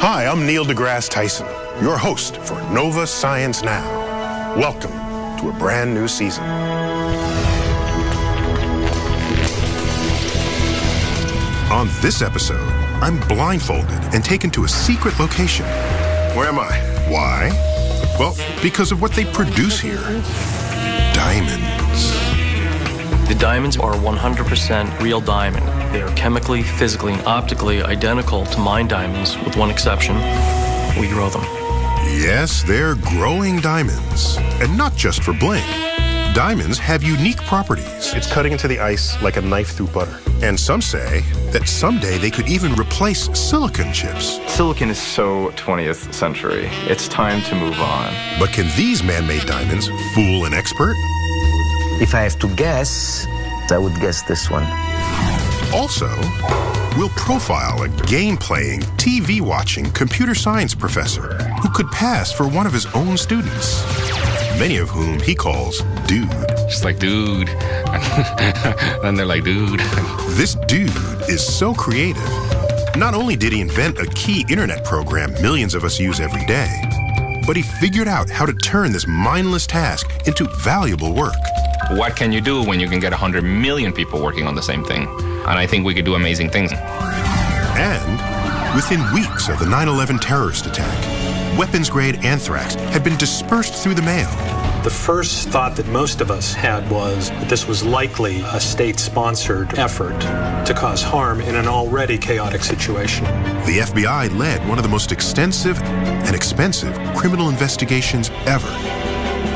Hi, I'm Neil deGrasse Tyson, your host for Nova Science Now. Welcome to a brand new season. On this episode, I'm blindfolded and taken to a secret location. Where am I? Why? Well, because of what they produce here. Diamonds. The diamonds are 100% real diamond. They are chemically, physically, and optically identical to mine diamonds, with one exception. We grow them. Yes, they're growing diamonds. And not just for bling. Diamonds have unique properties. It's cutting into the ice like a knife through butter. And some say that someday they could even replace silicon chips. Silicon is so 20th century. It's time to move on. But can these man-made diamonds fool an expert? If I have to guess, I would guess this one. Also, we'll profile a game-playing, TV-watching computer science professor who could pass for one of his own students, many of whom he calls dude. Just like, dude. And they're like, dude. This dude is so creative. Not only did he invent a key internet program millions of us use every day, but he figured out how to turn this mindless task into valuable work. What can you do when you can get 100 million people working on the same thing? And I think we could do amazing things. And within weeks of the 9/11 terrorist attack, weapons-grade anthrax had been dispersed through the mail. The first thought that most of us had was that this was likely a state-sponsored effort to cause harm in an already chaotic situation. The FBI led one of the most extensive and expensive criminal investigations ever.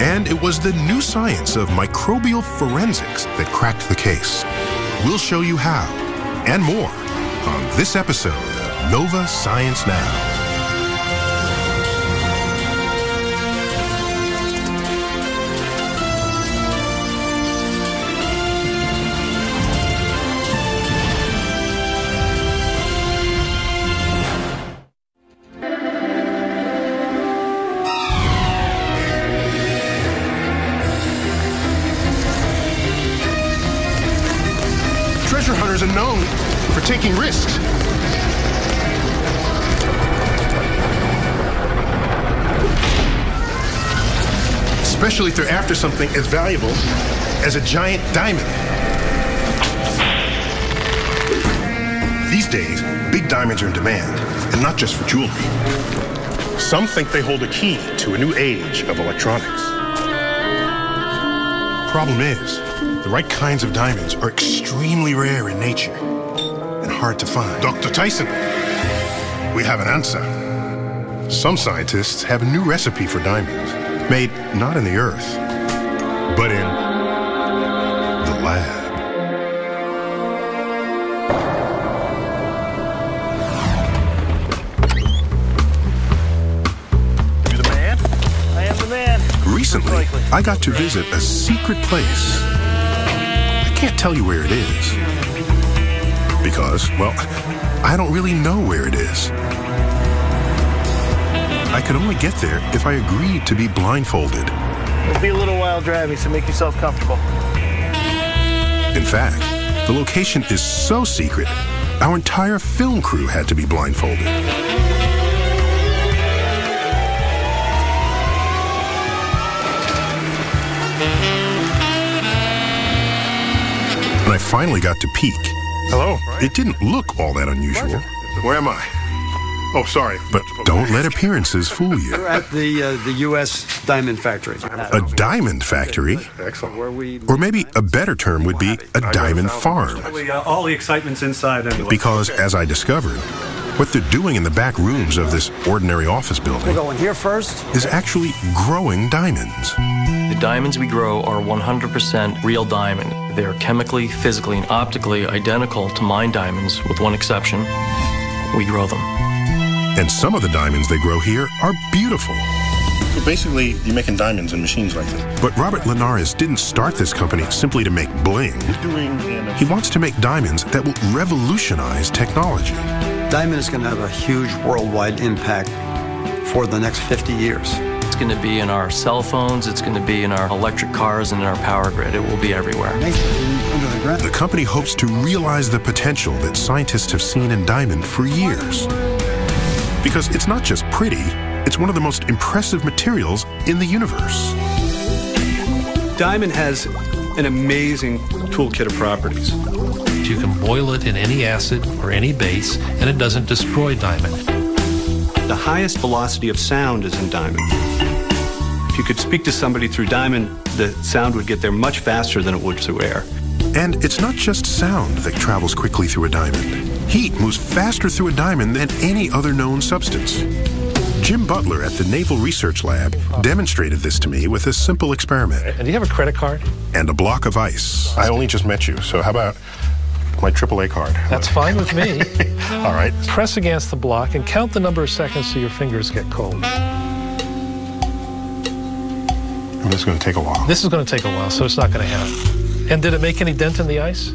And it was the new science of microbial forensics that cracked the case. We'll show you how, and more, on this episode of Nova Science Now. Treasure hunters are known for taking risks. Especially if they're after something as valuable as a giant diamond. These days, big diamonds are in demand, and not just for jewelry. Some think they hold a key to a new age of electronics. Problem is, the right kinds of diamonds are extremely rare in nature and hard to find. Dr. Tyson, we have an answer. Some scientists have a new recipe for diamonds, made not in the earth, but in the lab. You the man? I am the man. Recently, I got to visit a secret place. I can't tell you where it is. Because, well, I don't really know where it is. I could only get there if I agreed to be blindfolded. It'll be a little while driving, so make yourself comfortable. In fact, the location is so secret, our entire film crew had to be blindfolded. When I finally got to peek, Hello. it didn't look all that unusual. Where am I? Oh, sorry. But don't let appearances fool you. We're at the U.S. Diamond Factory. A diamond factory? Excellent. Or maybe a better term would be a diamond farm. All the excitement's inside anyway. Because, as I discovered, what they're doing in the back rooms of this ordinary office building We're going here first. is actually growing diamonds. The diamonds we grow are 100% real diamond. They are chemically, physically, and optically identical to mine diamonds, with one exception. We grow them. And some of the diamonds they grow here are beautiful. So basically, you're making diamonds in machines like this. But Robert Linares didn't start this company simply to make bling. He wants to make diamonds that will revolutionize technology. Diamond is going to have a huge worldwide impact for the next 50 years. It's going to be in our cell phones, it's going to be in our electric cars, and in our power grid. It will be everywhere. The company hopes to realize the potential that scientists have seen in diamond for years. Because it's not just pretty, it's one of the most impressive materials in the universe. Diamond has an amazing toolkit of properties. You can boil it in any acid or any base, and it doesn't destroy diamond. The highest velocity of sound is in diamond. If you could speak to somebody through diamond, the sound would get there much faster than it would through air. And it's not just sound that travels quickly through a diamond. Heat moves faster through a diamond than any other known substance. Jim Butler at the Naval Research Lab demonstrated this to me with a simple experiment. And do you have a credit card? And a block of ice. I only just met you, so how about my AAA card? That's fine with me. All right. Press against the block and count the number of seconds so your fingers get cold. This is going to take a while. This is going to take a while, so it's not going to happen. And did it make any dent in the ice?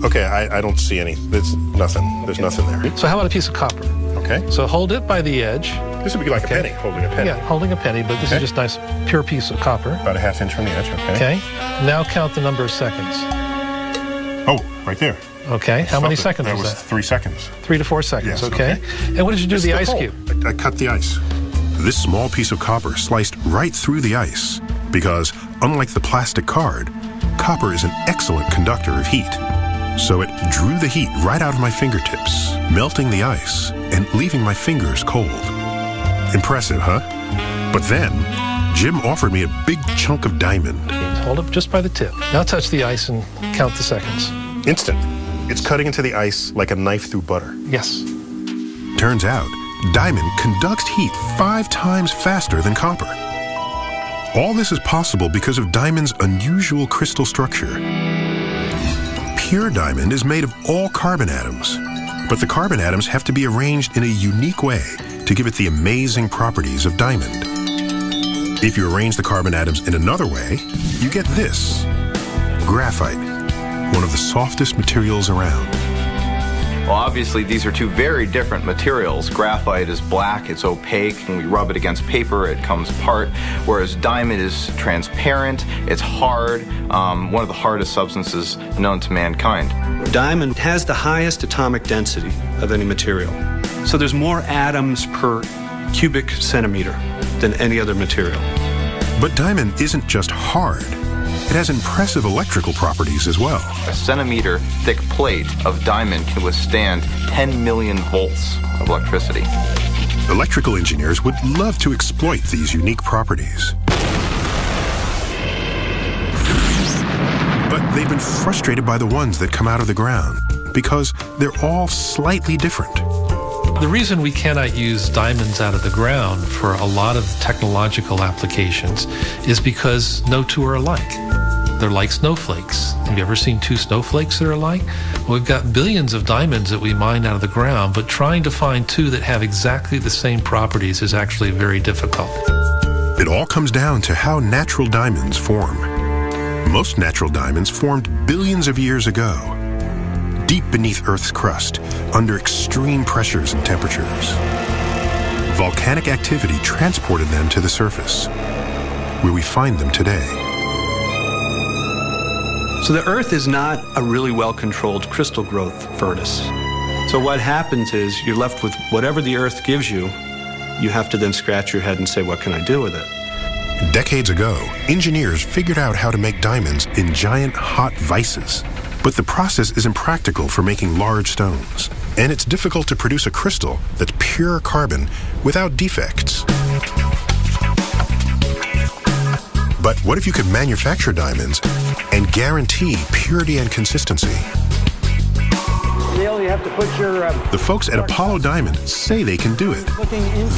Okay, I don't see any. There's nothing. There's nothing there. So how about a piece of copper? Okay. So hold it by the edge. This would be like a penny, holding a penny. Yeah, holding a penny, but this is just nice, pure piece of copper. About a half inch from the edge, okay. Okay. Now count the number of seconds. Oh, right there. Okay. How many seconds was that? 3 seconds. 3 to 4 seconds, Yes, okay. And what did you do to the ice cube? I cut the ice. This small piece of copper sliced right through the ice because, unlike the plastic card, copper is an excellent conductor of heat. So it drew the heat right out of my fingertips, melting the ice and leaving my fingers cold. Impressive, huh? But then, Jim offered me a big chunk of diamond. Hold it just by the tip. Now touch the ice and count the seconds. Instant. It's cutting into the ice like a knife through butter. Yes. Turns out, diamond conducts heat 5 times faster than copper. All this is possible because of diamond's unusual crystal structure. Pure diamond is made of all carbon atoms, but the carbon atoms have to be arranged in a unique way to give it the amazing properties of diamond. If you arrange the carbon atoms in another way, you get this: graphite, one of the softest materials around. Well, obviously, these are two very different materials. Graphite is black, it's opaque. When we rub it against paper, it comes apart, whereas diamond is transparent, it's hard, one of the hardest substances known to mankind. Diamond has the highest atomic density of any material. So there's more atoms per cubic centimeter than any other material. But diamond isn't just hard. It has impressive electrical properties as well. A centimeter thick plate of diamond can withstand 10 million volts of electricity. Electrical engineers would love to exploit these unique properties. But they've been frustrated by the ones that come out of the ground because they're all slightly different. The reason we cannot use diamonds out of the ground for a lot of technological applications is because no two are alike. They're like snowflakes. Have you ever seen 2 snowflakes that are alike? Well, we've got billions of diamonds that we mine out of the ground, but trying to find 2 that have exactly the same properties is actually very difficult. It all comes down to how natural diamonds form. Most natural diamonds formed billions of years ago, deep beneath Earth's crust, under extreme pressures and temperatures. Volcanic activity transported them to the surface, where we find them today. So the Earth is not a really well-controlled crystal growth furnace. So what happens is you're left with whatever the Earth gives you. You have to then scratch your head and say, what can I do with it? Decades ago, engineers figured out how to make diamonds in giant hot vices. But the process is impractical for making large stones, and it's difficult to produce a crystal that's pure carbon without defects. But what if you could manufacture diamonds and guarantee purity and consistency? Dale, you have to put your... The folks at Apollo Diamond say they can do it.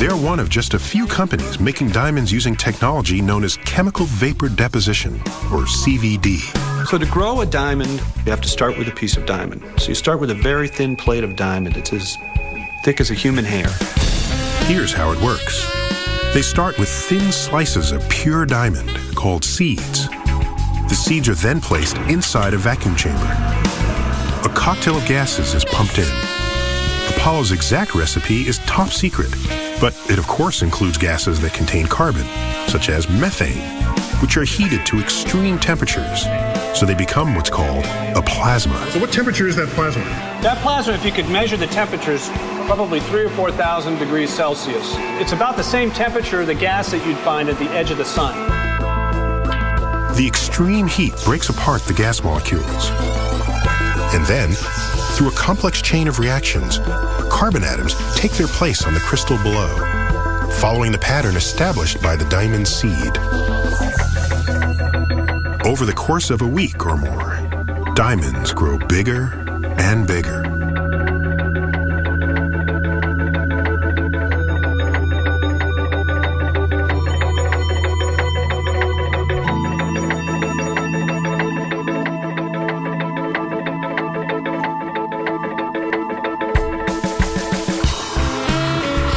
They're one of just a few companies making diamonds using technology known as chemical vapor deposition, or CVD. So to grow a diamond, you have to start with a piece of diamond. So you start with a very thin plate of diamond. It's as thick as a human hair. Here's how it works. They start with thin slices of pure diamond called seeds. The seeds are then placed inside a vacuum chamber. A cocktail of gases is pumped in. Apollo's exact recipe is top secret, but it of course includes gases that contain carbon, such as methane, which are heated to extreme temperatures so they become what's called a plasma. So what temperature is that plasma? That plasma, if you could measure the temperatures, probably 3,000 or 4,000 degrees Celsius. It's about the same temperature of the gas that you'd find at the edge of the sun. The extreme heat breaks apart the gas molecules. And then, through a complex chain of reactions, carbon atoms take their place on the crystal below, following the pattern established by the diamond seed. Over the course of a week or more, diamonds grow bigger and bigger.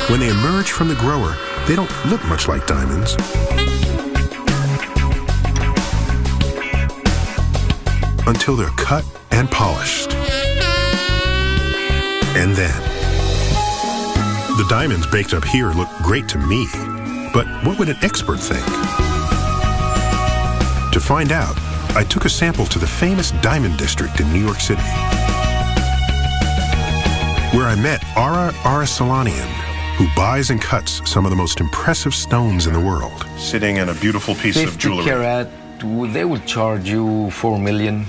When they emerge from the grower, they don't look much like diamonds. Until they're cut and polished. And then, the diamonds baked up here look great to me, but what would an expert think? To find out, I took a sample to the famous Diamond District in New York City, where I met Ara Arasalanian, who buys and cuts some of the most impressive stones in the world. Sitting in a beautiful piece of jewelry. 50 carat, they would charge you 4 million.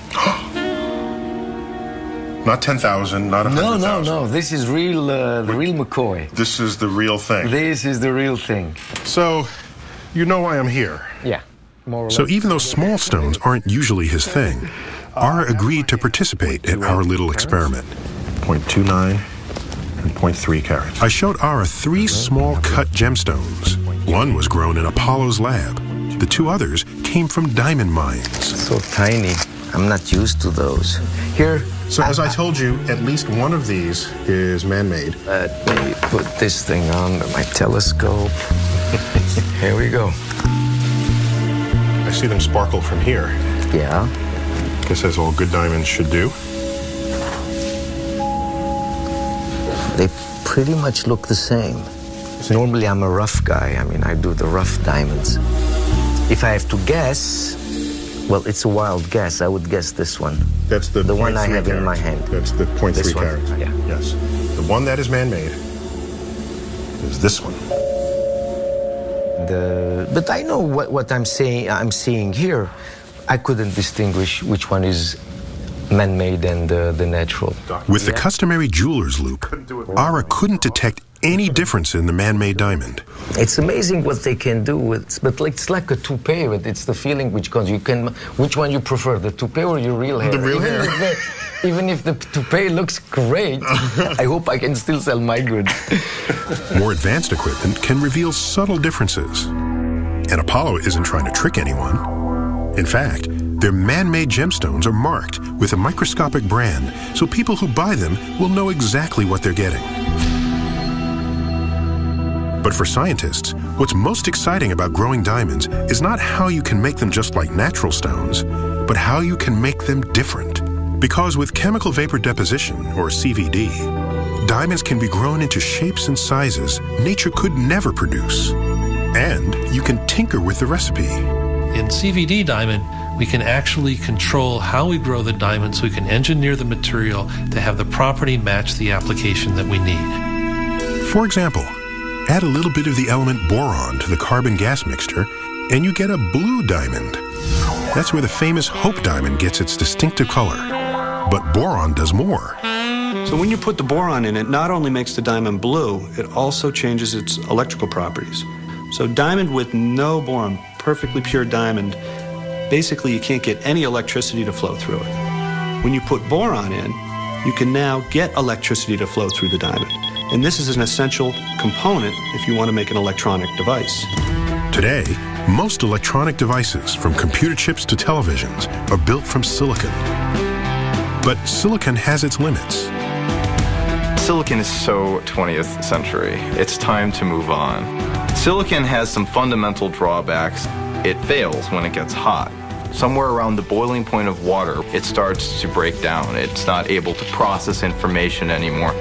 Not 10,000, not 100,000. No. This is real, the real McCoy. This is the real thing. This is the real thing. So, you know why I'm here. Yeah, more or less. So even though small stones aren't usually his thing, Ara agreed to participate in our little experiment. 0.29 and 0.3 carats. I showed Ara 3 small cut gemstones. One was grown in Apollo's lab. The 2 others came from diamond mines. So tiny. I'm not used to those. Here. So as I told you, at least one of these is man-made. Let me put this thing on my telescope. Here we go. I see them sparkle from here. Yeah. Guess as all good diamonds should do. They pretty much look the same. Normally I'm a rough guy. I mean, I do the rough diamonds. If I have to guess, well, it's a wild guess. I would guess this one. That's the one I have carats. in my hand. That's the 0.3 carats. Yeah. Yes. The one that is man-made is this one. But I know what I'm saying. I'm seeing here. I couldn't distinguish which one is man-made and the natural. With the customary jeweler's loupe, Ara couldn't detect any difference in the man-made diamond. It's amazing what they can do with, but it's like a toupee. But it's the feeling which comes. You can, which one you prefer, the toupee or your real hair? The real hair. Even if the toupee looks great, I hope I can still sell my goods. More advanced equipment can reveal subtle differences. And Apollo isn't trying to trick anyone. In fact, their man-made gemstones are marked with a microscopic brand, so people who buy them will know exactly what they're getting. But for scientists, what's most exciting about growing diamonds is not how you can make them just like natural stones, but how you can make them different. Because with chemical vapor deposition, or CVD, diamonds can be grown into shapes and sizes nature could never produce. And you can tinker with the recipe. In CVD diamond, we can actually control how we grow the diamond, so we can engineer the material to have the property match the application that we need. For example, add a little bit of the element boron to the carbon gas mixture, and you get a blue diamond. That's where the famous Hope diamond gets its distinctive color. But boron does more. So when you put the boron in, it not only makes the diamond blue, it also changes its electrical properties. So diamond with no boron, perfectly pure diamond, basically you can't get any electricity to flow through it. When you put boron in, you can now get electricity to flow through the diamond. And this is an essential component if you want to make an electronic device. Today, most electronic devices, from computer chips to televisions, are built from silicon. But silicon has its limits. Silicon is so 20th century. It's time to move on. Silicon has some fundamental drawbacks. It fails when it gets hot. Somewhere around the boiling point of water, it starts to break down. It's not able to process information anymore.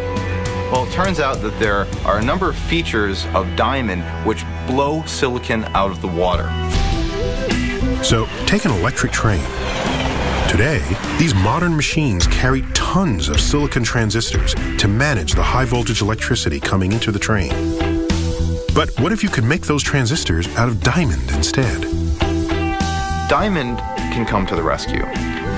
Well, it turns out that there are a number of features of diamond which blow silicon out of the water. So take an electric train. Today, these modern machines carry tons of silicon transistors to manage the high-voltage electricity coming into the train. But what if you could make those transistors out of diamond instead? Diamond can come to the rescue.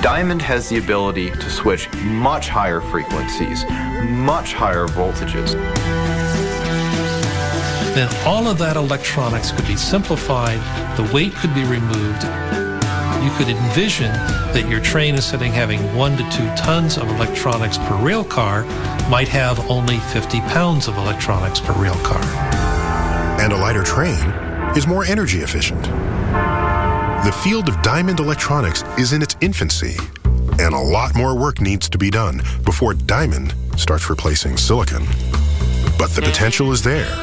Diamond has the ability to switch much higher frequencies, much higher voltages. Then all of that electronics could be simplified, the weight could be removed. You could envision that your train, instead of having 1 to 2 tons of electronics per rail car, might have only 50 pounds of electronics per rail car. And a lighter train is more energy efficient. The field of diamond electronics is in its infancy, and a lot more work needs to be done before diamond starts replacing silicon. But the potential is there,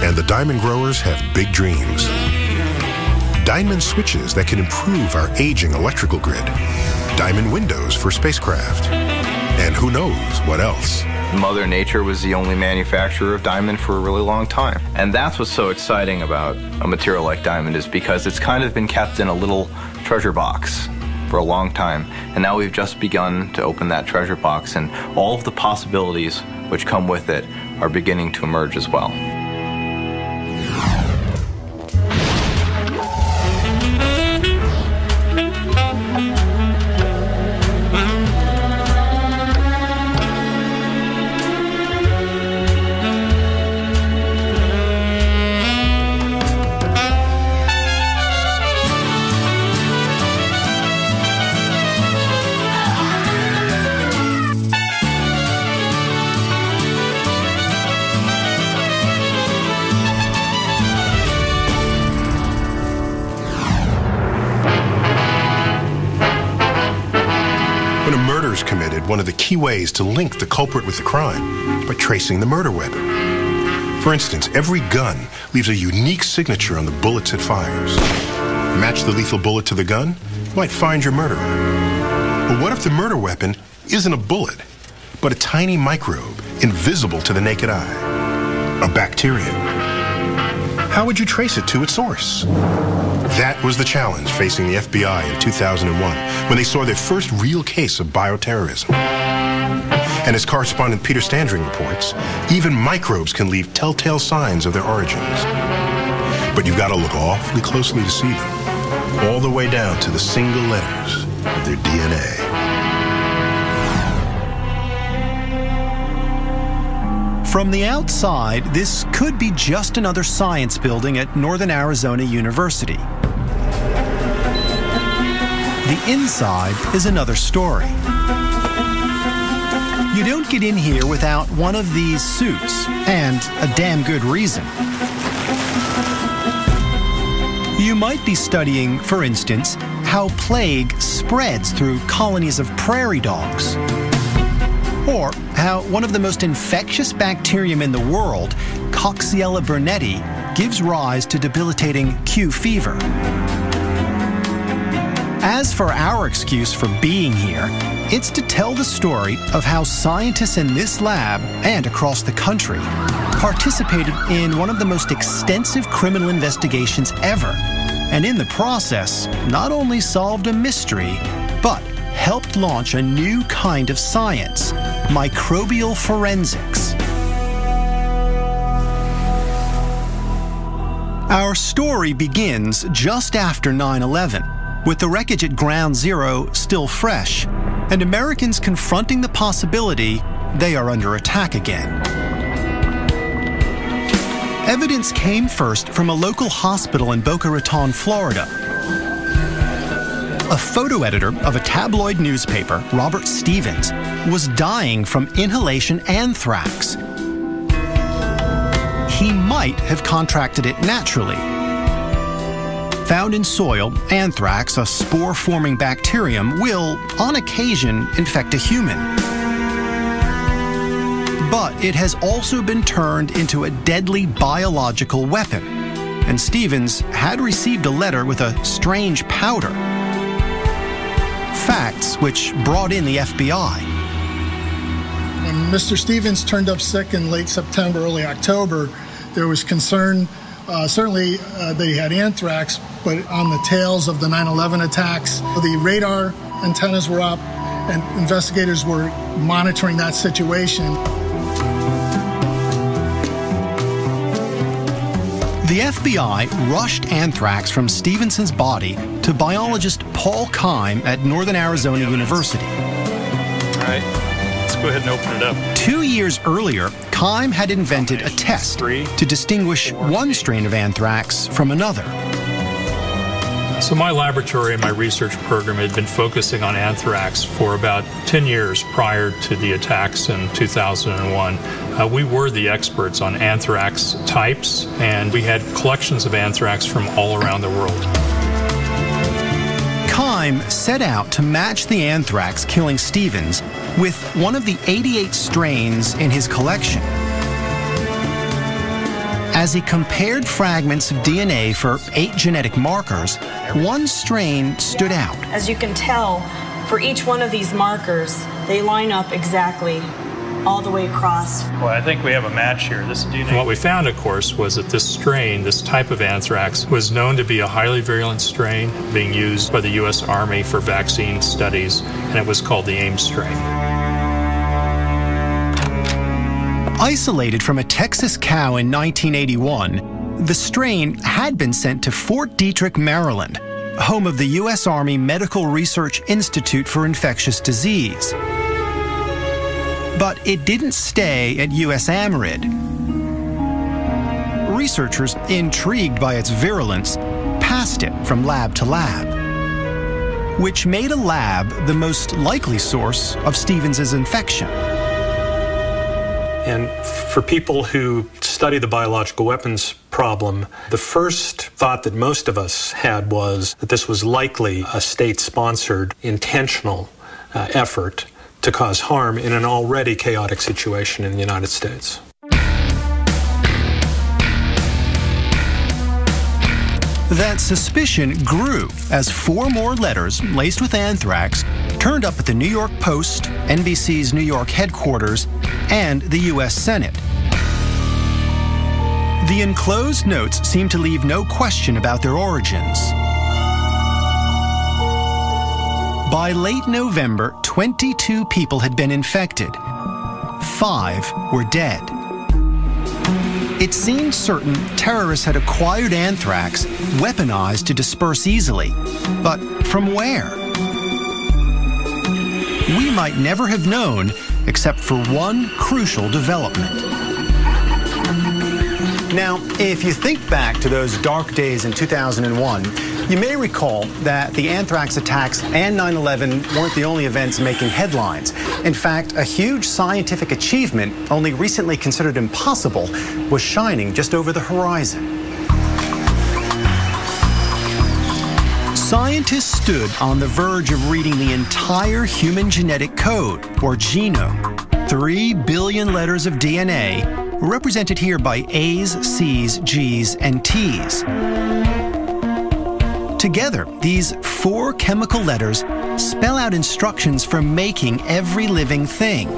and the diamond growers have big dreams. Diamond switches that can improve our aging electrical grid. Diamond windows for spacecraft. And who knows what else? Mother Nature was the only manufacturer of diamond for a really long time. And that's what's so exciting about a material like diamond, is because it's kind of been kept in a little treasure box for a long time. And now we've just begun to open that treasure box, and all of the possibilities which come with it are beginning to emerge as well. Committed, one of the key ways to link the culprit with the crime by tracing the murder weapon. For instance, every gun leaves a unique signature on the bullets it fires. Match the lethal bullet to the gun, you might find your murderer. But what if the murder weapon isn't a bullet, but a tiny microbe invisible to the naked eye? A bacterium. How would you trace it to its source? That was the challenge facing the FBI in 2001 when they saw their first real case of bioterrorism. And as correspondent Peter Standring reports, even microbes can leave telltale signs of their origins. But you've got to look awfully closely to see them, all the way down to the single letters of their DNA. From the outside, this could be just another science building at Northern Arizona University. The inside is another story. You don't get in here without one of these suits, and a damn good reason. You might be studying, for instance, how plague spreads through colonies of prairie dogs. Or how one of the most infectious bacterium in the world, Coxiella burnetii, gives rise to debilitating Q fever. As for our excuse for being here, it's to tell the story of how scientists in this lab and across the country participated in one of the most extensive criminal investigations ever, and in the process, not only solved a mystery, but helped launch a new kind of science, microbial forensics. Our story begins just after 9/11, with the wreckage at Ground Zero still fresh, and Americans confronting the possibility they are under attack again. Evidence came first from a local hospital in Boca Raton, Florida. A photo editor of a tabloid newspaper, Robert Stevens, was dying from inhalation anthrax. He might have contracted it naturally. Found in soil, anthrax, a spore-forming bacterium, will, on occasion, infect a human. But it has also been turned into a deadly biological weapon, and Stevens had received a letter with a strange powder. Facts which brought in the FBI. When Mr. Stevens turned up sick in late September, early October, there was concern, certainly that he had anthrax, but on the tails of the 9/11 attacks, the radar antennas were up, and investigators were monitoring that situation. The FBI rushed anthrax from Stevenson's body to biologist Paul Keim at Northern Arizona University. All right, let's go ahead and open it up. 2 years earlier, Keim had invented a test to distinguish one strain of anthrax from another. So my laboratory and my research program had been focusing on anthrax for about 10 years prior to the attacks in 2001. We were the experts on anthrax types, and we had collections of anthrax from all around the world. Keim set out to match the anthrax killing Stevens with one of the 88 strains in his collection. As he compared fragments of DNA for 8 genetic markers, one strain stood out. As you can tell, for each one of these markers, they line up exactly all the way across. Well, I think we have a match here. This DNA. What we found, of course, was that this strain, this type of anthrax, was known to be a highly virulent strain being used by the U.S. Army for vaccine studies, and it was called the Ames strain. Isolated from a Texas cow in 1981, the strain had been sent to Fort Detrick, Maryland, home of the U.S. Army Medical Research Institute for Infectious Disease. But it didn't stay at U.S. AMRID. Researchers, intrigued by its virulence, passed it from lab to lab, which made a lab the most likely source of Stevens's infection. And for people who study the biological weapons problem, the first thought that most of us had was that this was likely a state-sponsored, intentional effort to cause harm in an already chaotic situation in the United States. That suspicion grew as 4 more letters laced with anthrax turned up at the New York Post, NBC's New York headquarters, and the U.S. Senate. The enclosed notes seemed to leave no question about their origins. By late November, 22 people had been infected. 5 were dead. It seemed certain terrorists had acquired anthrax, weaponized to disperse easily. But from where? We might never have known, except for one crucial development. Now, if you think back to those dark days in 2001, you may recall that the anthrax attacks and 9/11 weren't the only events making headlines. In fact, a huge scientific achievement, only recently considered impossible, was shining just over the horizon. Scientists stood on the verge of reading the entire human genetic code, or genome. 3 billion letters of DNA, represented here by A's, C's, G's, and T's. Together, these 4 chemical letters spell out instructions for making every living thing.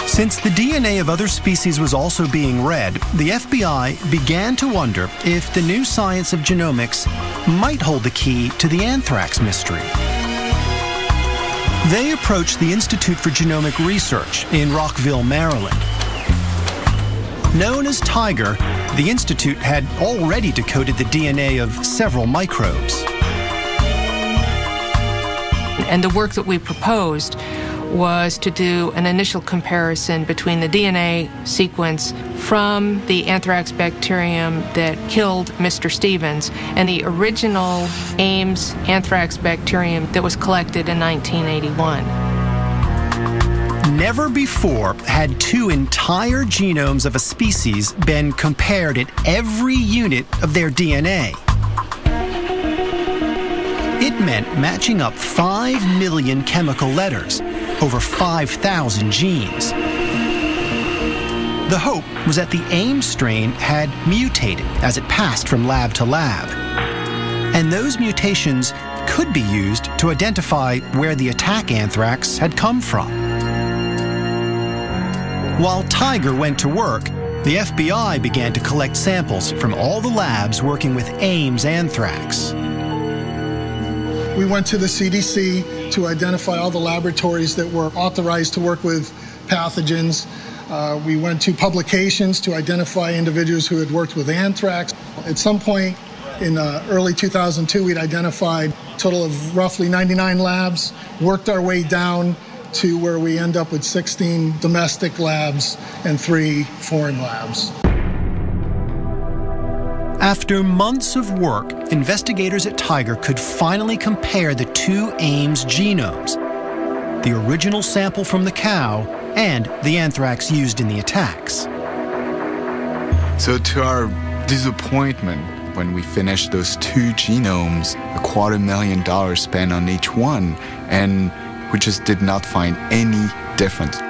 Since the DNA of other species was also being read, the FBI began to wonder if the new science of genomics might hold the key to the anthrax mystery. They approached the Institute for Genomic Research in Rockville, Maryland. Known as Tiger, the Institute had already decoded the DNA of several microbes. And the work that we proposed was to do an initial comparison between the DNA sequence from the anthrax bacterium that killed Mr. Stevens and the original Ames anthrax bacterium that was collected in 1981. Never before had 2 entire genomes of a species been compared at every unit of their DNA. It meant matching up 5 million chemical letters, over 5,000 genes. The hope was that the Ames strain had mutated as it passed from lab to lab. And those mutations could be used to identify where the attack anthrax had come from. While Tiger went to work, the FBI began to collect samples from all the labs working with Ames anthrax. We went to the CDC to identify all the laboratories that were authorized to work with pathogens. We went to publications to identify individuals who had worked with anthrax. At some point in early 2002, we'd identified a total of roughly 99 labs, worked our way down to where we end up with 16 domestic labs and 3 foreign labs. After months of work, investigators at Tiger could finally compare the 2 Ames genomes, the original sample from the cow and the anthrax used in the attacks. So to our disappointment, when we finished those 2 genomes, $250,000 spent on each one, and we just did not find any difference.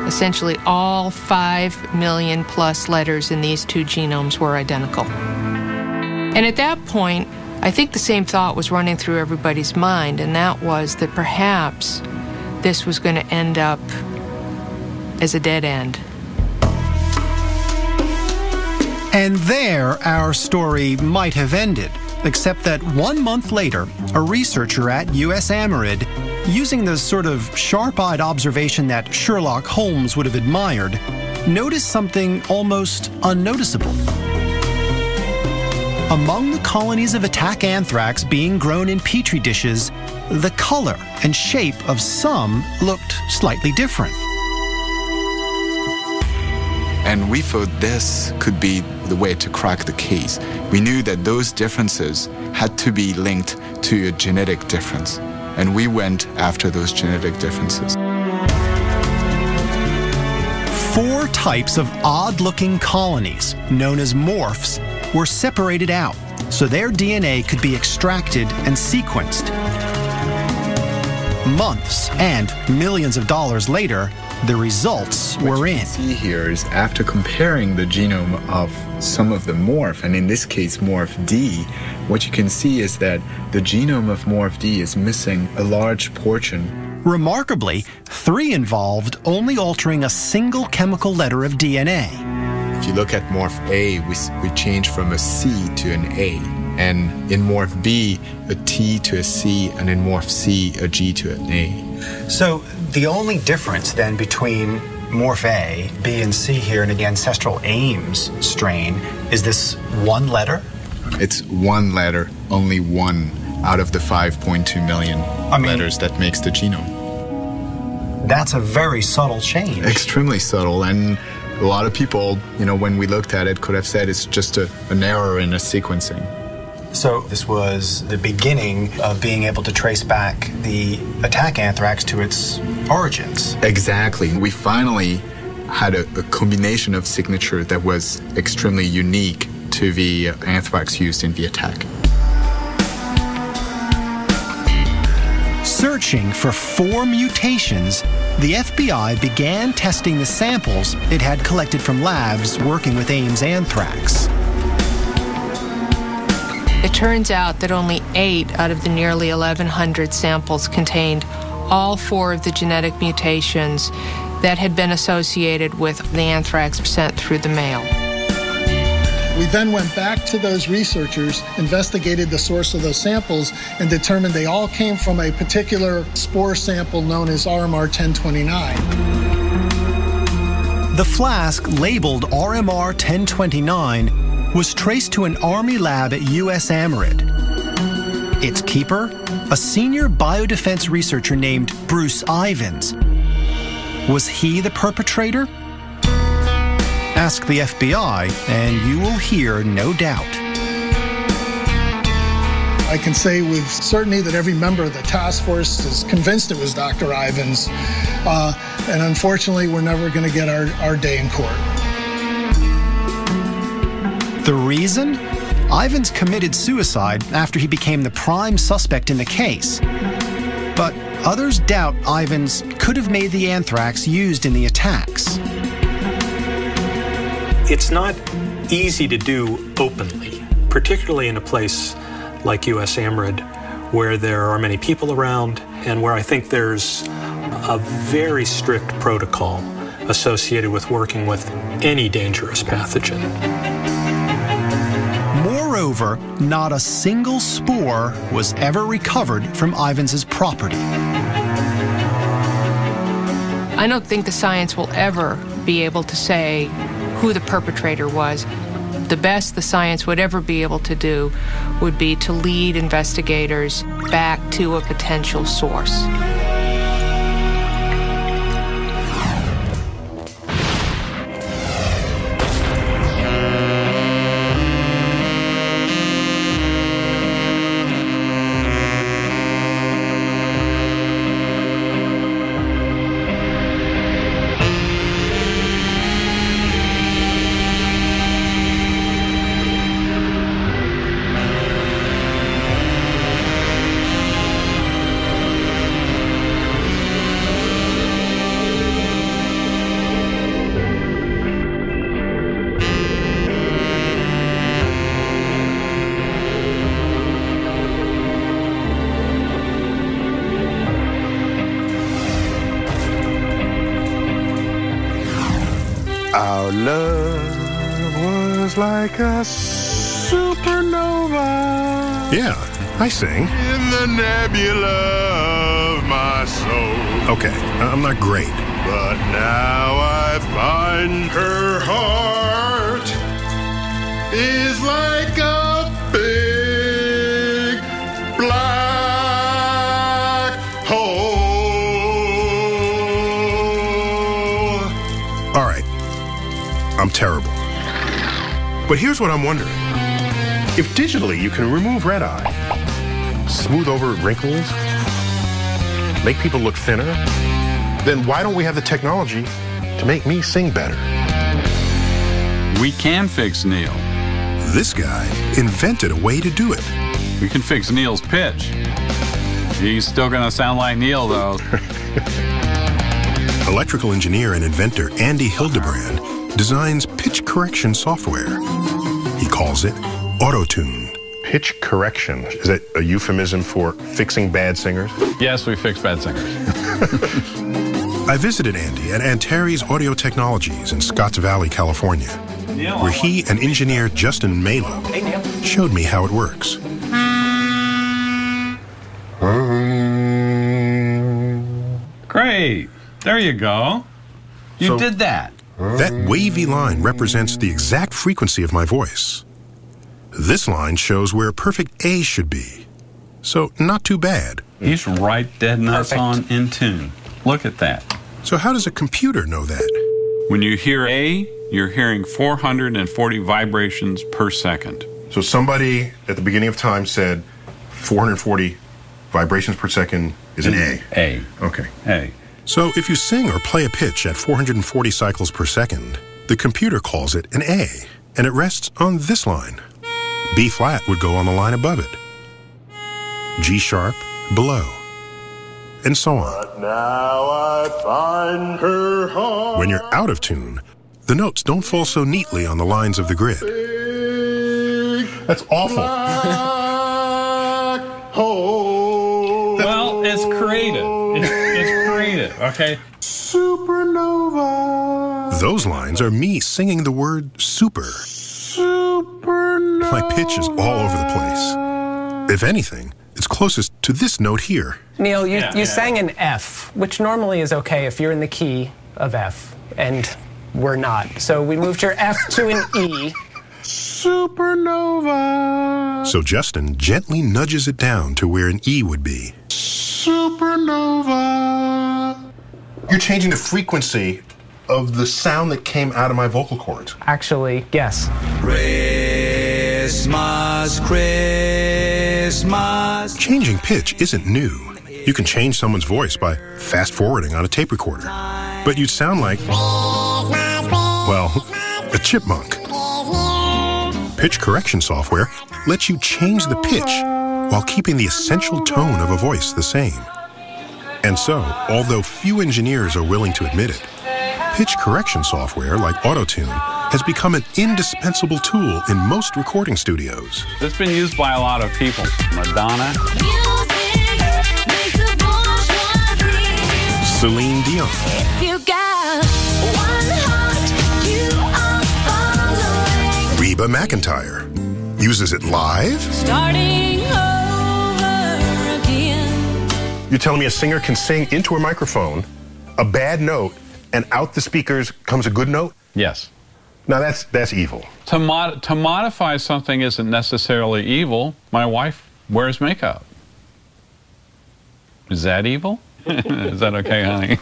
Essentially, all 5 million plus letters in these 2 genomes were identical. And at that point, I think the same thought was running through everybody's mind, and that was that perhaps this was going to end up as a dead end. And there, our story might have ended, except that 1 month later, a researcher at US Amarid, using the sort of sharp-eyed observation that Sherlock Holmes would have admired, noticed something almost unnoticeable. Among the colonies of attack anthrax being grown in petri dishes, the color and shape of some looked slightly different. And we thought this could be the way to crack the case. We knew that those differences had to be linked to a genetic difference, and we went after those genetic differences. 4 types of odd-looking colonies, known as morphs, were separated out so their DNA could be extracted and sequenced. Months and millions of dollars later, the results were in. What you see here is after comparing the genome of some of the morph, and in this case morph D, what you can see is that the genome of morph D is missing a large portion. Remarkably, 3 involved only altering a single chemical letter of DNA. If you look at morph A, we change from a C to an A. And in morph B, a T to a C, and in morph C, a G to an A. So the only difference then between morph A, B, and C here in the ancestral Ames strain is this 1 letter? It's 1 letter, only 1 out of the 5.2 million letters that makes the genome. That's a very subtle change. Extremely subtle, and a lot of people, when we looked at it, could have said it's just an error in a sequencing. So this was the beginning of being able to trace back the attack anthrax to its origins. Exactly. We finally had a combination of signature that was extremely unique to the anthrax used in the attack. Searching for 4 mutations, the FBI began testing the samples it had collected from labs working with Ames anthrax. It turns out that only 8 out of the nearly 1,100 samples contained all 4 of the genetic mutations that had been associated with the anthrax sent through the mail. We then went back to those researchers, investigated the source of those samples, and determined they all came from a particular spore sample known as RMR 1029. The flask labeled RMR 1029 was traced to an Army lab at US Amarid. Its keeper, a senior biodefense researcher named Bruce Ivins. Was he the perpetrator? Ask the FBI, and you will hear no doubt. I can say with certainty that every member of the task force is convinced it was Dr. Ivins, and unfortunately, we're never going to get our day in court. The reason? Ivins committed suicide after he became the prime suspect in the case. But others doubt Ivins could have made the anthrax used in the attacks. It's not easy to do openly, particularly in a place like US Amarid, where there are many people around and where I think there's a very strict protocol associated with working with any dangerous pathogen. More Moreover, not a single spore was ever recovered from Ivans's property. I don't think the science will ever be able to say who the perpetrator was. The best the science would ever be able to do would be to lead investigators back to a potential source. Our love was like a supernova. Yeah, I sing. In the nebula of my soul. Okay, I'm not great. But now I find her heart is like a big black hole. All right. I'm terrible. But here's what I'm wondering. If digitally you can remove red eye, smooth over wrinkles, make people look thinner, then why don't we have the technology to make me sing better? We can fix Neil. This guy invented a way to do it. We can fix Neil's pitch. He's still gonna sound like Neil, though. Electrical engineer and inventor Andy Hildebrand designs pitch correction software. He calls it auto-tune. Pitch correction, is that a euphemism for fixing bad singers? Yes, we fix bad singers. I visited Andy at Antares Audio Technologies in Scotts Valley, California, where he and engineer Justin Malo showed me how it works. Great. There you go. You did that. That wavy line represents the exact frequency of my voice. This line shows where a perfect A should be. So not too bad. He's right dead nuts on in tune. Look at that. So how does a computer know that? When you hear A, you're hearing 440 vibrations per second. So somebody at the beginning of time said 440 vibrations per second is an A. A. Okay. A. So if you sing or play a pitch at 440 cycles per second, the computer calls it an A, and it rests on this line. B flat would go on the line above it. G sharp below. And so on. But now I find her heart. When you're out of tune, the notes don't fall so neatly on the lines of the grid. That's awful. Well, it's creative. It's creative, okay? Supernova. Those lines are me singing the word super. Supernova. My pitch is all over the place. If anything, it's closest to this note here. Neil, you sang an F, which normally is okay if you're in the key of F, and we're not. So we moved your F to an E. Supernova. So Justin gently nudges it down to where an E would be. Supernova. You're changing the frequency of the sound that came out of my vocal cords. Actually, yes. Christmas, Christmas. Changing pitch isn't new. You can change someone's voice by fast-forwarding on a tape recorder. But you'd sound like, well, a chipmunk. Pitch correction software lets you change the pitch while keeping the essential tone of a voice the same. And so, although few engineers are willing to admit it, pitch correction software like Auto-Tune has become an indispensable tool in most recording studios. It's been used by a lot of people. Madonna. Celine Dion. You got one heart, you are following. Reba McEntire. uses it live? Starting over again. You're telling me a singer can sing into a microphone a bad note and out the speakers comes a good note? Yes. Now that's evil. To modify something isn't necessarily evil. My wife wears makeup. Is that evil? Is that okay, honey?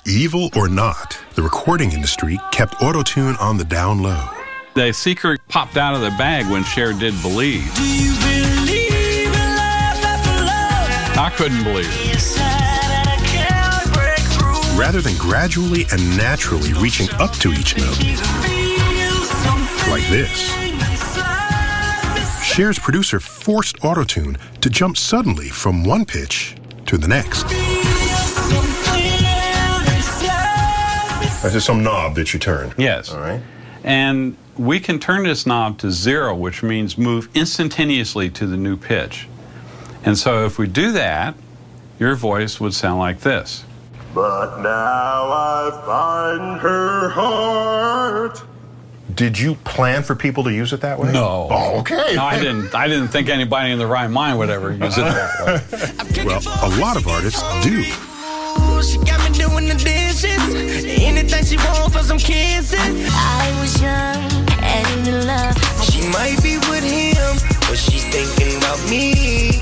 Evil or not, the recording industry kept auto-tune on the down low. The secret popped out of the bag when Cher did Believe. Do you believe in life after love? I couldn't believe it. Rather than gradually and naturally reaching up to each note, like this, Cher's producer forced auto-tune to jump suddenly from one pitch to the next. That's just some knob that you turn. Yes. All right. And we can turn this knob to 0, which means move instantaneously to the new pitch. And so if we do that, your voice would sound like this. But now I find her heart. Did you plan for people to use it that way? No. Oh, okay. No, I didn't think anybody in their right mind would ever use it that way. Well, a lot of artists do. She got me doing the dishes. Anything she wants for some kisses. I was young and in love. She might be with him, but she's thinking about me.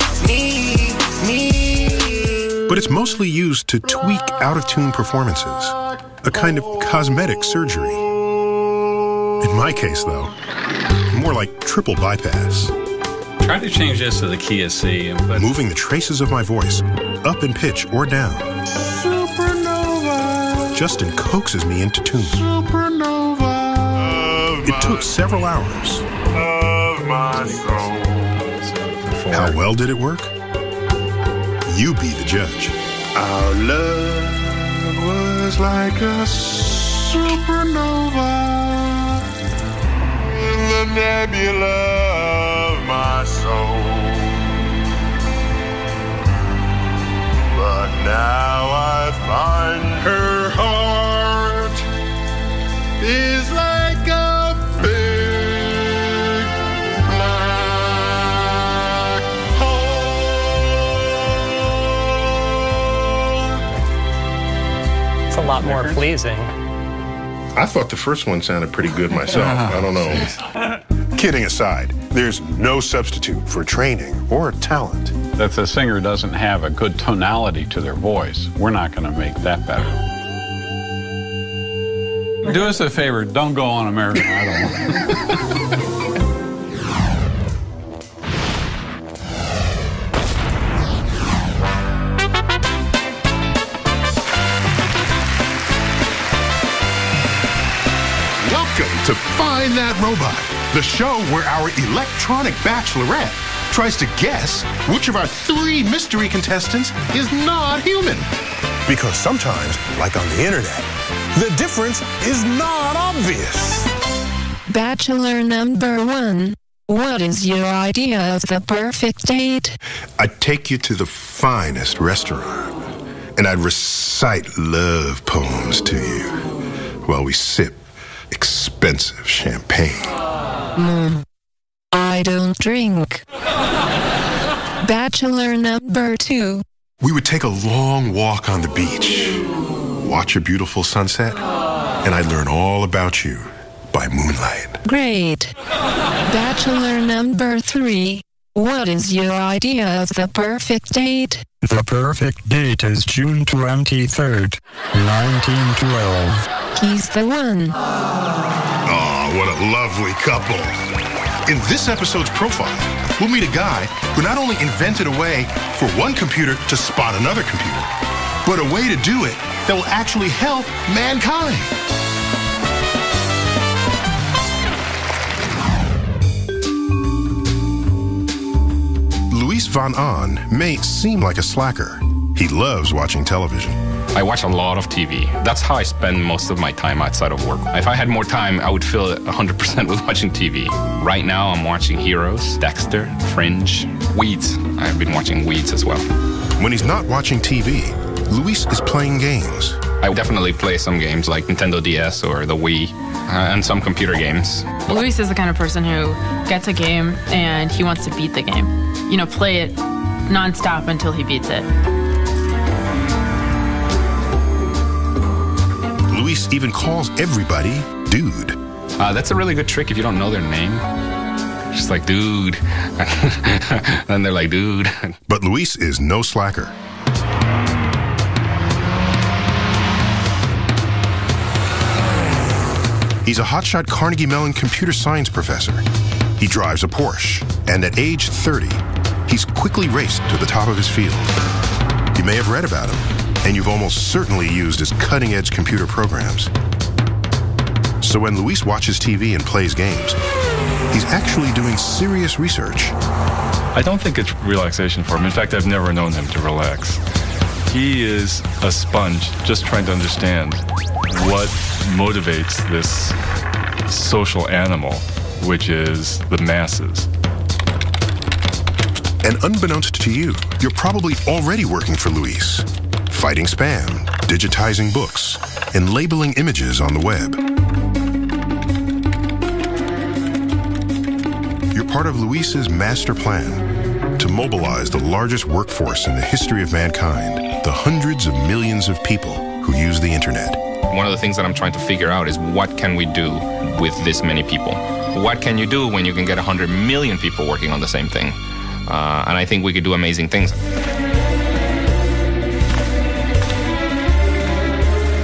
But it's mostly used to tweak out-of-tune performances, a kind of cosmetic surgery. In my case, though, more like triple bypass. Try to change this to the key of C. And moving the traces of my voice up in pitch or down. Supernova. Justin coaxes me into tune. Supernova. It took several hours. Of my soul. How well did it work? You be the judge. Our love was like a supernova in the nebula of my soul. But now I find her heart is like a big black hole. It's a lot more pleasing. I thought the first one sounded pretty good myself. I don't know. Kidding aside, there's no substitute for training or talent. If the singer doesn't have a good tonality to their voice, we're not going to make that better. Do us a favor, don't go on American Idol. Welcome to Find That Robot, the show where our electronic bachelorette tries to guess which of our 3 mystery contestants is not human. Because sometimes, like on the internet, the difference is not obvious. Bachelor number 1, what is your idea of the perfect date? I'd take you to the finest restaurant, and I'd recite love poems to you while we sip expensive champagne. I don't drink. Bachelor number 2. We would take a long walk on the beach, watch a beautiful sunset, and I'd learn all about you by moonlight. Great. Bachelor number 3. What is your idea of the perfect date? The perfect date is June 23rd, 1912. He's the one. Oh, what a lovely couple. In this episode's profile, we'll meet a guy who not only invented a way for one computer to spot another computer, but a way to do it that will actually help mankind. Luis Van Ahn may seem like a slacker. He loves watching television. I watch a lot of TV. That's how I spend most of my time outside of work. If I had more time, I would fill it 100% with watching TV. Right now, I'm watching Heroes, Dexter, Fringe, Weeds. I've been watching Weeds as well. When he's not watching TV, Luis is playing games. I definitely play some games like Nintendo DS or the Wii, and some computer games. Luis is the kind of person who gets a game and he wants to beat the game. You know, play it nonstop until he beats it. Luis even calls everybody dude. That's a really good trick if you don't know their name. Just like, dude. Then they're like, dude. But Luis is no slacker. He's a hotshot Carnegie Mellon computer science professor. He drives a Porsche, and at age 30, he's quickly raced to the top of his field. You may have read about him, and you've almost certainly used his cutting-edge computer programs. So when Luis watches TV and plays games, he's actually doing serious research. I don't think it's relaxation for him. In fact, I've never known him to relax. He is a sponge, just trying to understand what motivates this social animal, which is the masses. And unbeknownst to you, you're probably already working for Luis, fighting spam, digitizing books, and labeling images on the web. You're part of Luis's master plan to mobilize the largest workforce in the history of mankind, the hundreds of millions of people who use the internet. One of the things that I'm trying to figure out is what can we do with this many people? What can you do when you can get 100 million people working on the same thing? And I think we could do amazing things.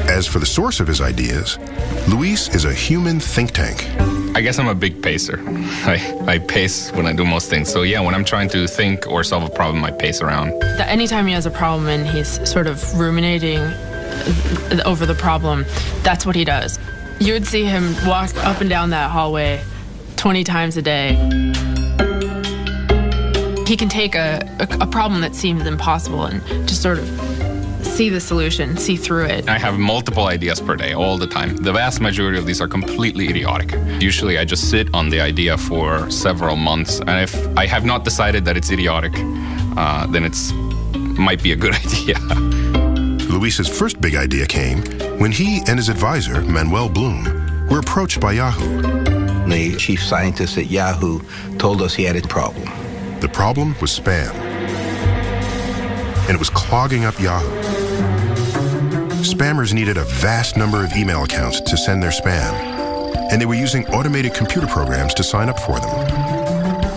As for the source of his ideas, Luis is a human think tank. I guess I'm a big pacer. I pace when I do most things. So yeah, when I'm trying to think or solve a problem, I pace around. Anytime he has a problem and he's sort of ruminating over the problem, that's what he does. You would see him walk up and down that hallway 20 times a day. He can take a problem that seems impossible and just sort of see the solution, see through it. I have multiple ideas per day, all the time. The vast majority of these are completely idiotic. Usually I just sit on the idea for several months, and if I have not decided that it's idiotic, then it might be a good idea. Luis's first big idea came when he and his advisor, Manuel Bloom, were approached by Yahoo. The chief scientist at Yahoo told us he had a problem. The problem was spam, and it was clogging up Yahoo. Spammers needed a vast number of email accounts to send their spam, and they were using automated computer programs to sign up for them.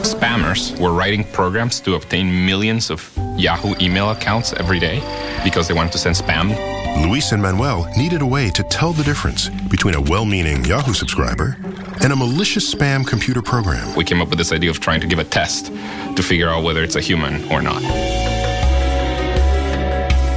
Spammers were writing programs to obtain millions of Yahoo email accounts every day because they wanted to send spam. Luis and Manuel needed a way to tell the difference between a well-meaning Yahoo subscriber and a malicious spam computer program. We came up with this idea of trying to give a test to figure out whether it's a human or not.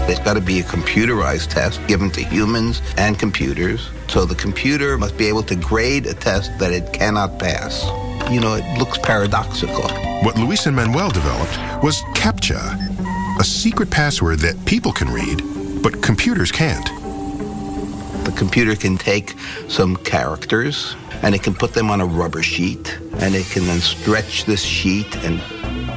It's got to be a computerized test given to humans and computers. So the computer must be able to grade a test that it cannot pass. You know, it looks paradoxical. What Luis and Manuel developed was CAPTCHA, a secret password that people can read, but computers can't. The computer can take some characters and it can put them on a rubber sheet, and it can then stretch this sheet and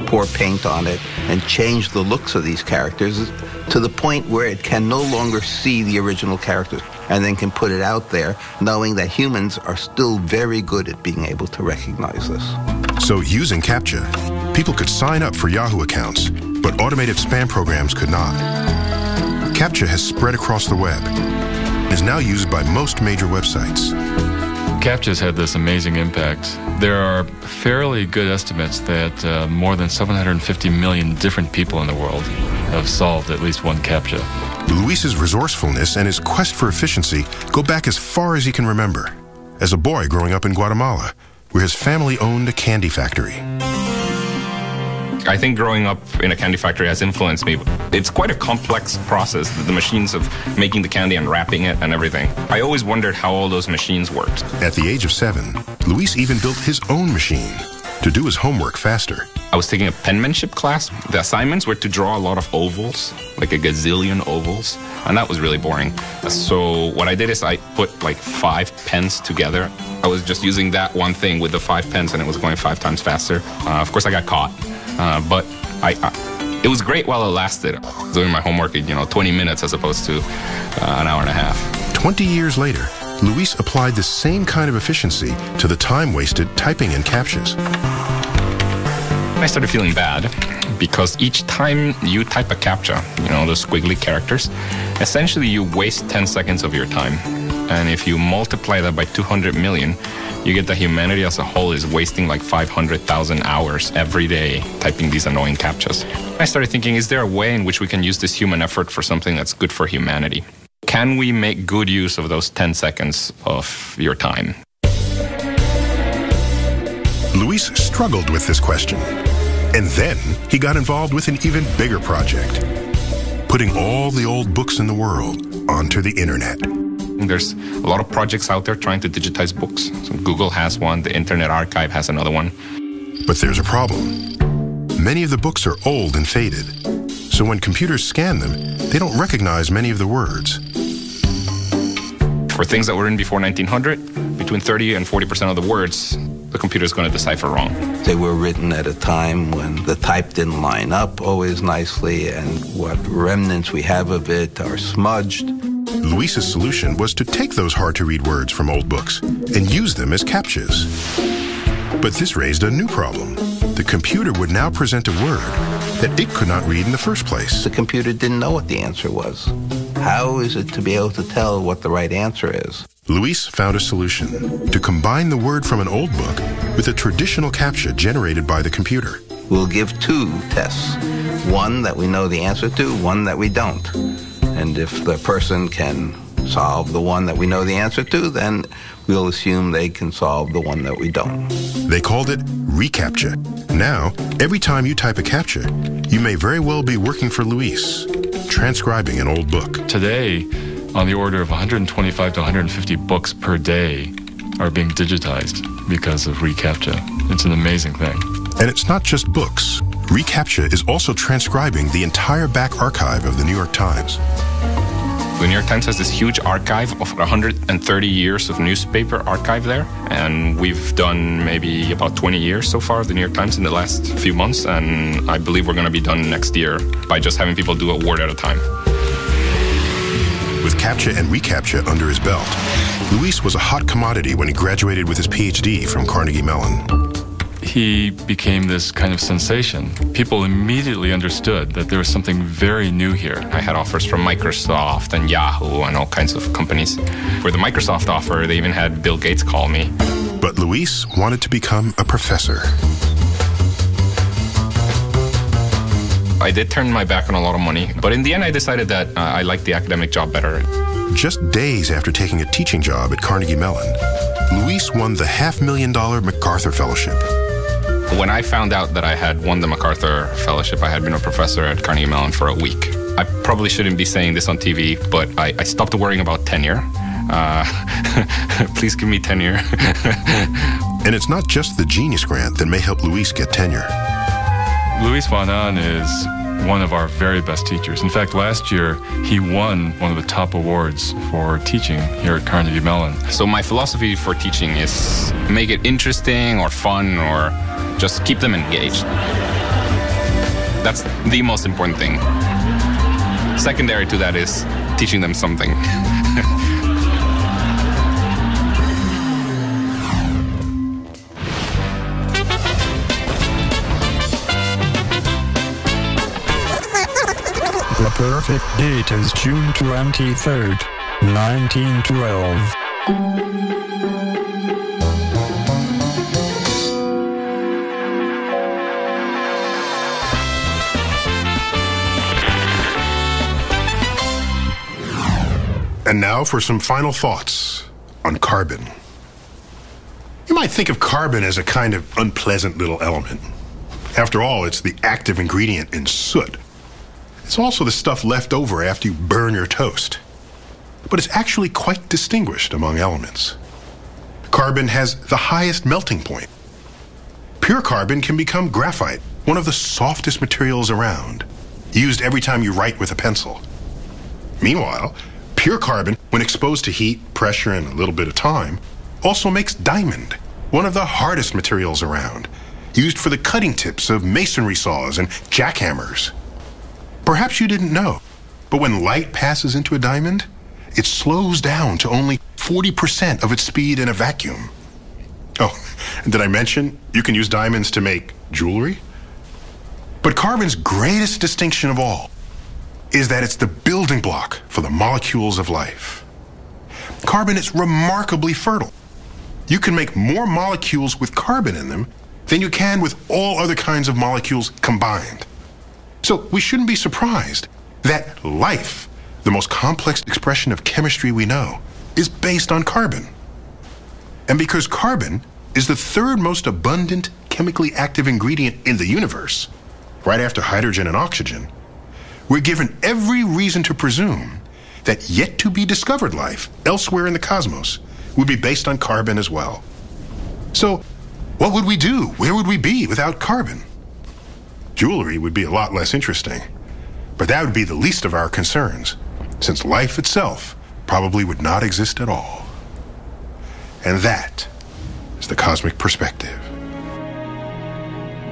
pour paint on it and change the looks of these characters to the point where it can no longer see the original characters, and then can put it out there knowing that humans are still very good at being able to recognize this. So using CAPTCHA, people could sign up for Yahoo accounts, but automated spam programs could not. CAPTCHA has spread across the web and is now used by most major websites. CAPTCHA's had this amazing impact. There are fairly good estimates that more than 750 million different people in the world have solved at least one CAPTCHA. Luis's resourcefulness and his quest for efficiency go back as far as he can remember. As a boy growing up in Guatemala, where his family owned a candy factory. I think growing up in a candy factory has influenced me. It's quite a complex process, the machines of making the candy and wrapping it and everything. I always wondered how all those machines worked. At the age of 7, Luis even built his own machine to do his homework faster. I was taking a penmanship class. The assignments were to draw a lot of ovals, like a gazillion ovals, and that was really boring. So what I did is I put like 5 pens together. I was just using that one thing with the 5 pens, and it was going 5 times faster. Of course, I got caught. But It was great while it lasted. Doing my homework in 20 minutes as opposed to an hour and a half. 20 years later, Luis applied the same kind of efficiency to the time wasted typing in CAPTCHAs. I started feeling bad because each time you type a CAPTCHA, those squiggly characters, essentially you waste 10 seconds of your time. And if you multiply that by 200 million, you get that humanity as a whole is wasting like 500,000 hours every day typing these annoying CAPTCHAs. I started thinking, is there a way in which we can use this human effort for something that's good for humanity? Can we make good use of those 10 seconds of your time? Luis struggled with this question. And then he got involved with an even bigger project, putting all the old books in the world onto the internet. There's a lot of projects out there trying to digitize books. So Google has one, the Internet Archive has another one. But there's a problem. Many of the books are old and faded, so when computers scan them, they don't recognize many of the words. For things that were written before 1900, between 30 and 40% of the words, the computer is going to decipher wrong. They were written at a time when the type didn't line up always nicely, and what remnants we have of it are smudged. Luis's solution was to take those hard-to-read words from old books and use them as CAPTCHAs. But this raised a new problem. The computer would now present a word that it could not read in the first place. The computer didn't know what the answer was. How is it to be able to tell what the right answer is? Luis found a solution: to combine the word from an old book with a traditional CAPTCHA generated by the computer. We'll give two tests, one that we know the answer to, one that we don't. And if the person can solve the one that we know the answer to, then we'll assume they can solve the one that we don't. They called it reCAPTCHA. Now, every time you type a CAPTCHA, you may very well be working for Luis, transcribing an old book. Today, on the order of 125 to 150 books per day are being digitized because of reCAPTCHA. It's an amazing thing. And it's not just books. reCAPTCHA is also transcribing the entire back archive of the New York Times. The New York Times has this huge archive of 130 years of newspaper archive there, and we've done maybe about 20 years so far of the New York Times in the last few months, and I believe we're going to be done next year by just having people do a word at a time. With CAPTCHA and reCAPTCHA under his belt, Luis was a hot commodity when he graduated with his PhD from Carnegie Mellon. He became this kind of sensation. People immediately understood that there was something very new here. I had offers from Microsoft and Yahoo and all kinds of companies. For the Microsoft offer, they even had Bill Gates call me. But Luis wanted to become a professor. I did turn my back on a lot of money, but in the end I decided that I liked the academic job better. Just days after taking a teaching job at Carnegie Mellon, Luis won the $500,000 MacArthur Fellowship. When I found out that I had won the MacArthur Fellowship, I had been a professor at Carnegie Mellon for a week. I probably shouldn't be saying this on TV, but I stopped worrying about tenure. Please give me tenure. And it's not just the Genius Grant that may help Luis get tenure. Luis Von Ahn is one of our very best teachers. In fact, last year, he won one of the top awards for teaching here at Carnegie Mellon. So my philosophy for teaching is make it interesting or fun or just keep them engaged. That's the most important thing. Secondary to that is teaching them something. The perfect date is June 23rd, 1912. And now for some final thoughts on carbon. You might think of carbon as a kind of unpleasant little element. After all, it's the active ingredient in soot. It's also the stuff left over after you burn your toast. But it's actually quite distinguished among elements. Carbon has the highest melting point. Pure carbon can become graphite, one of the softest materials around, used every time you write with a pencil. Meanwhile, pure carbon, when exposed to heat, pressure, and a little bit of time, also makes diamond, one of the hardest materials around, used for the cutting tips of masonry saws and jackhammers. Perhaps you didn't know, but when light passes into a diamond, it slows down to only 40% of its speed in a vacuum. Oh, did I mention you can use diamonds to make jewelry? But carbon's greatest distinction of all is that it's the building block for the molecules of life. Carbon is remarkably fertile. You can make more molecules with carbon in them than you can with all other kinds of molecules combined. So we shouldn't be surprised that life, the most complex expression of chemistry we know, is based on carbon. And because carbon is the third most abundant chemically active ingredient in the universe, right after hydrogen and oxygen, we're given every reason to presume that yet to be discovered life elsewhere in the cosmos would be based on carbon as well. So what would we do? Where would we be without carbon? Jewelry would be a lot less interesting, but that would be the least of our concerns, since life itself probably would not exist at all. And that is the cosmic perspective.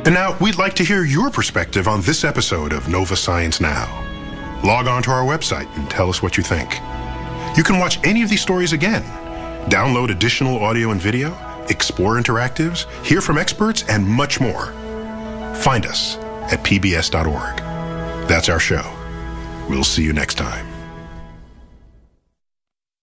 And now we'd like to hear your perspective on this episode of Nova Science Now. Log on to our website and tell us what you think. You can watch any of these stories again, download additional audio and video, explore interactives, hear from experts, and much more. Find us at pbs.org. That's our show. We'll see you next time.